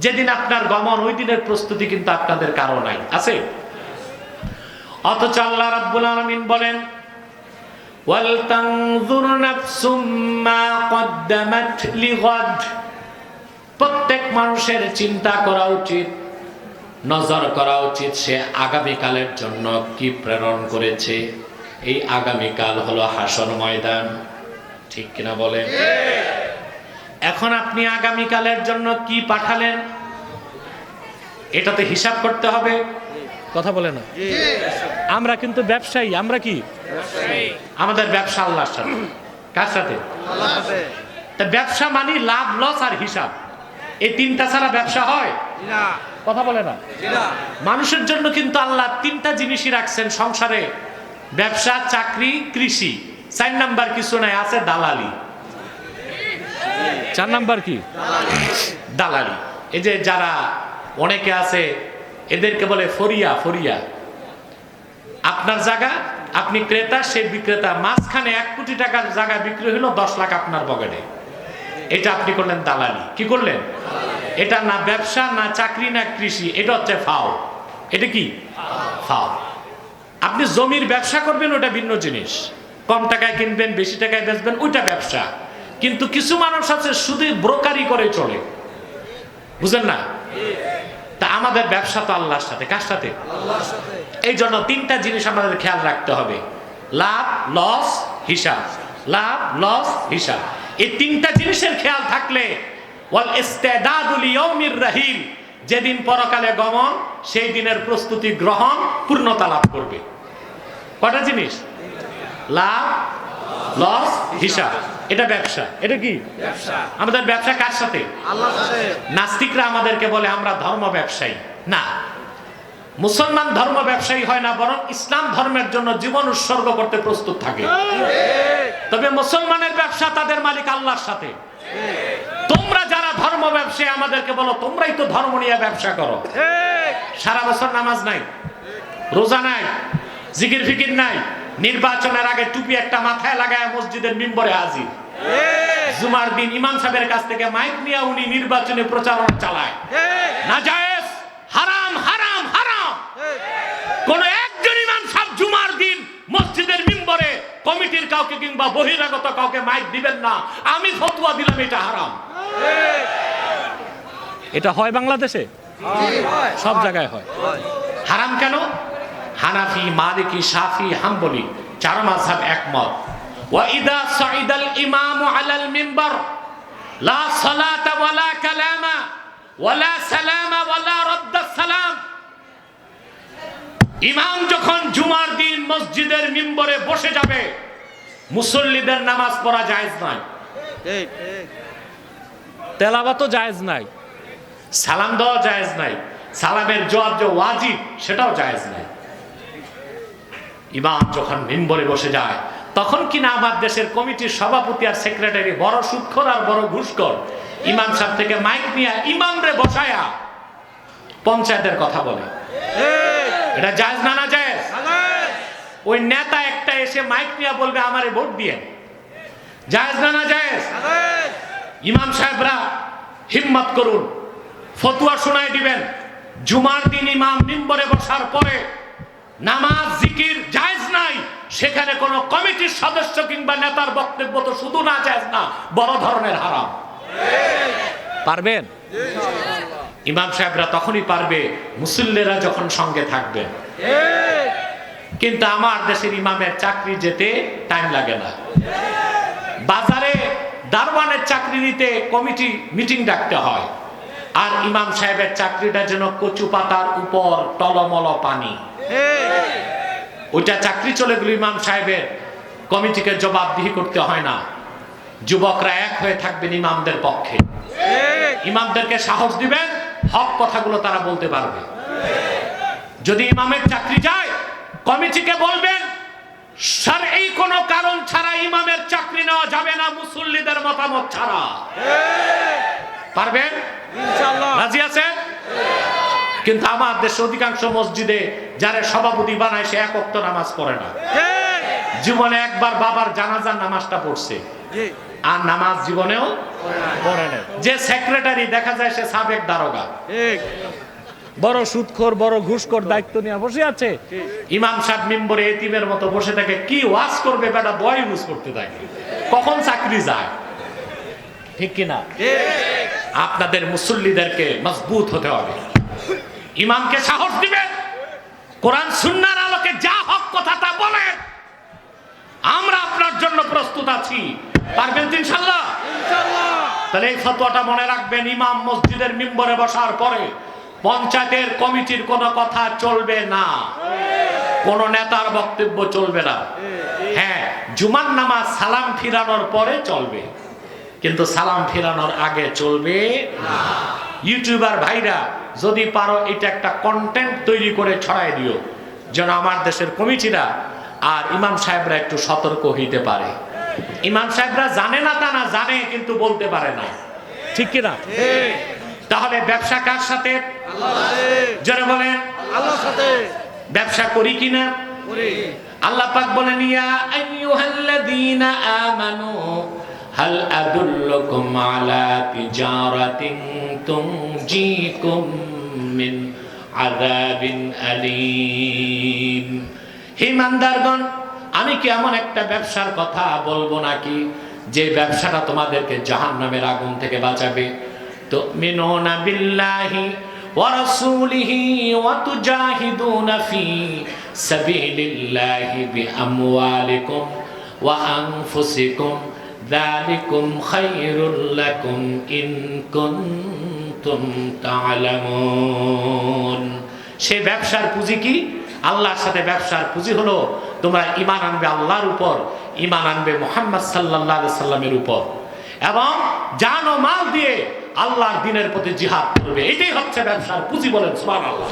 যেদিন আপনার গমন, ওই দিনের প্রস্তুতি কিন্তু আপনাদের কারো নাই, আছে? অথচ আল্লাহ রাব্বুল আলামিন বলেন, ওয়াল তানজুর নাফসুম মা কদ্দামাত লিগাদ। প্রত্যেক মানুষের চিন্তা করা উচিত, নজর করা উচিত সে আগামীকালের জন্য কি প্রেরণ করেছে। এই আগামীকাল হলো হাসর ময়দান, ঠিক কিনা বলেন? এখন আপনি আগামীকালের জন্য কি পাঠালেন, এটাতে হিসাব করতে হবে। কথা বলে না? আমরা কিন্তু ব্যবসায়ী। আমরা কি? আমাদের ব্যবসা আল্লাহর সাথে। কার সাথে? আল্লাহর সাথে। তা ব্যবসা মানে লাভ, লস আর হিসাব, এই তিনটা ছাড়া ব্যবসা হয় না। কথা বলে না? মানুষের জন্য কিন্তু আল্লাহ তিনটা জিনিসই রাখছেন সংসারে, ব্যবসা, চাকরি, কৃষি। 4 নাম্বার কিছু নাই, আছে দালালি। 4 নাম্বার কি? দালালি। এই যে যারা অনেকে আছে, এদেরকে বলে ফরিয়া। ফরিয়া আপনার জায়গা, আপনি ক্রেতা, সে বিক্রেতা, মাঝখানে 1 কোটি টাকার জায়গা বিক্রি হলো 10 লাখ আপনার পকেটে। এটা আপনি করলেন দালালি। কি করলেন? এটা না ব্যবসা, না চাকরি, না কৃষি, এটা হচ্ছে ফাও। এটা কি? ফাও। আপনি জমির ব্যবসা করবেন, ওটা ভিন্ন জিনিস। কম টাকায় কিনবেন, বেশি টাকায় বেচবেন, ওইটা ব্যবসা। কিন্তু কিছু মানুষ আছে শুধু ব্রোকারি করে চলে, বুঝেন না? তা আমাদের ব্যবসা তো আল্লাহর সাথে। কার সাথে? আল্লাহর সাথে। এই জন্য তিনটা জিনিস আমাদের খেয়াল রাখতে হবে, লাভ, লস, হিসাব। লাভ, লস, হিসাব, এই তিনটা জিনিসের খেয়াল থাকলে ওয়াল ইস্তিদাদু লিয়াউমির রাহিল, যেদিন পরকালে গমন, সেই দিনের প্রস্তুতি গ্রহণ পূর্ণতা লাভ করবে। কয়টা জিনিস? লাভ, লস, হিসাব। এটা ব্যবসা। এটা কি? ব্যবসা। আমাদের ব্যবসা কার সাথে? আল্লাহর সাথে। নাস্তিকরা আমাদেরকে বলে আমরা ধর্ম ব্যবসায়ী। না, মুসলমান ধর্ম ব্যবসায়ী হয় না, বরং ইসলাম ধর্মের জন্য জীবন উৎসর্গ করতে প্রস্তুত থাকে। তবে মুসলমানের ব্যবসা তাদের মালিক আল্লাহর সাথে। তোমরা যারা ধর্ম ব্যবসায়ী, আমাদেরকে বলো তোমরাই তো ধর্ম নিয়ে ব্যবসা করো। সারা বছর নামাজ নাই, রোজা নাই, জিকির ফিকির নাই, নির্বাচনের আগে টুপি একটা মাথায় লাগায় মসজিদের মিম্বরে হাজির। জুমার দিন ইমাম সাহেবের কাছ থেকে মাইক নিয়ে উনি নির্বাচনী প্রচারণা চালায়। নাজায়েজ, হারাম, হারাম, হারাম। কোন একজন ইমাম সাহেব জুমার দিন মসজিদের মিম্বরে কমিটির কাউকে কিংবা বহিরাগত কাউকে মাইক দিবেন না, আমি ফতোয়া দিলাম এটা হারাম। এটা হয় বাংলাদেশে? সব জায়গায় হয়। হারাম কেন? হানাফি, মালিকি, শাফি, হাম্বলি 4 মাযহাব একমত। ওয়া ইদা সাইদাল ইমামু আলাল মিম্বার লা সালাতা ওয়ালা কালামা ওয়ালা সালামা ওয়ালা রাদ্দাস সালাম। ইমাম যখন জুমার দিন মসজিদের মিম্বরে বসে যাবে, মুসল্লিদের নামাজ পড়া জায়েজ নাই, তেলাওয়াতও জায়েজ নাই, সালাম দেওয়া জায়েজ নাই, সালামের জবাব যে ওয়াজিব সেটাও জায়েজ নাই। ইমাম যখন মিম্বরে বসে যায়, তখন কিনা আমার দেশের কমিটির সভাপতি আর সেক্রেটারি বড় সুদখোর আর বড় ঘুষখোর ইমাম সাহেব থেকে মাইক নিয়ে ইমামরে বসায়া পঞ্চায়েতের কথা বলে। এটা জায়েজ না? না জায়েজ? ওই নেতা একটা এসে মাইক নিয়ে বলবে আমারে ভোট দিয়ে, জায়েজ না? না জায়েজ? ইমাম সাহেবরা হিম্মত করুন, ফতোয়া শোনায় দিবেন। জুমার দিন ইমাম মিম্বরে বসার পরে নামাজ, জিকির জায়েজ নাই, সেখানে কোন কমিটির সদস্য কিংবা নেতার বক্তব্য তো শুধু না জায়েজ না, বড় ধরনের হারাম। পারবেন? ইমাম সাহেবরা তখনই পারবে মুসল্লিরা যখন সঙ্গে থাকবেন। কিন্তু আমার দেশের ইমামের চাকরি যেতে টাইম লাগে না। বাজারে দারওয়ানের চাকরি নিতে কমিটি মিটিং ডাকতে হয়, আর ইমাম সাহেবের চাকরিটা যেন কচু পাতার উপর টলমল পানি। ওইটা চাকরি চলে গেল, ইমাম সাহেবের কমিটিকে জবাবদিহি করতে হয় না। যুবকরা এক হয়ে থাকবেন ইমামদের পক্ষে, ইমামদেরকে সাহস দিবেন, হক কথাগুলো তারা বলতে পারবে। যদি ইমামের চাকরি যায়, কমিটিকে বলবেন শারঈ কোনো কারণ ছাড়া ইমামের চাকরি নেওয়া যাবে না, মুসল্লিদের মতামত ছাড়া। পারবেন? ইনশাআল্লাহ। রাজি আছেন? কিন্তু আমার দেশে অধিকাংশ মসজিদে যারা সভাপতি বানায় সে 1 ওয়াক্ত নামাজ পড়ে না। জীবনে একবার বাবার জানাজার নামাজটা পড়ছে, আর নামাজ জীবনেও পড়ে নাই। যে সেক্রেটারি দেখা যায় সে সাবেক দারোগা, বড় সুদখোর, বড় ঘুষখোর, দায়িত্ব নিয়ে বসে আছে। ইমাম সাহেব মিম্বরে এতিমের মতো বসে থাকে, কি ওয়াজ করবে বেটা, দোয়া ইউজ করতে থাকে, কখন চাকরি যায়। ঠিক কিনা? আপনাদের মুসল্লিদেরকে মজবুত হতে হবে, ইমামকে সাহস দিবেন, কোরআন সুন্নাহর আলোকে যা হক কথা তা বলেন, আমরা আপনার জন্য প্রস্তুত আছি। পারবেন তো ইনশাআল্লাহ? তাহলে এই ফতোয়াটা মনে রাখবেন, ইমাম মসজিদের মিম্বরে বসার পরে পঞ্চায়েতের কমিটির কোনো কথা চলবে না, কোন নেতার বক্তব্য চলবে না। হ্যাঁ, জুমার নামাজ সালাম ফিরানোর পরে চলবে, কিন্তু সালাম ফিরানোর আগে চলবে না। ইউটিউবার ভাইরা যদি পারো এটা একটা কন্টেন্ট তৈরি করে ছড়াই দিও, যেন আমার দেশের কমিটিরা আর ইমাম সাহেবরা একটু সতর্ক হইতে পারে। ইমাম সাহেবরা জানে না তা না, জানে কিন্তু বলতে পারে না। ঠিক কিনা? তাহলে ব্যবসা কার সাথে? যারা বলেন আল্লাহর সাথে। ব্যবসা করি কিনা? করি। আল্লাহ পাক বলেন, ইয়া আইয়ুহাল্লাযীনা আমানু হাল আদুল্লুকুম আলা তিজারাতিন তুনজিকুম মিন আযাবিন আলীম। হে ইমানদারগণ, আমি কি এমন একটা ব্যবসার কথা বলবো নাকি যে ব্যবসাটা তোমাদেরকে জাহান্নামের আগুন থেকে বাঁচাবে? তুমিনুনা বিল্লাহি ওয়া রাসূলিহি ওয়া তুজাহিদুনা ফি সাবিলিল্লাহি বিআমওয়ালিকুম ওয়া আনফুসিকুম যালিকুম খায়রুল লাকুম ইন কুনতুম তা'লামুন। সেই ব্যবসার পুঁজি কি? আল্লাহর সাথে ব্যবসার পুঁজি হলো তোমরা ঈমান আনবে আল্লাহর উপর, ঈমান আনবে মুহাম্মদ সাল্লাল্লাহু আলাইহি সাল্লামের উপর, এবং জান ও মাল দিয়ে আল্লাহর দ্বীনের প্রতি জিহাদ করবে। এটাই হচ্ছে ব্যবসার পুঁজি। বলেন সুবহানাল্লাহ।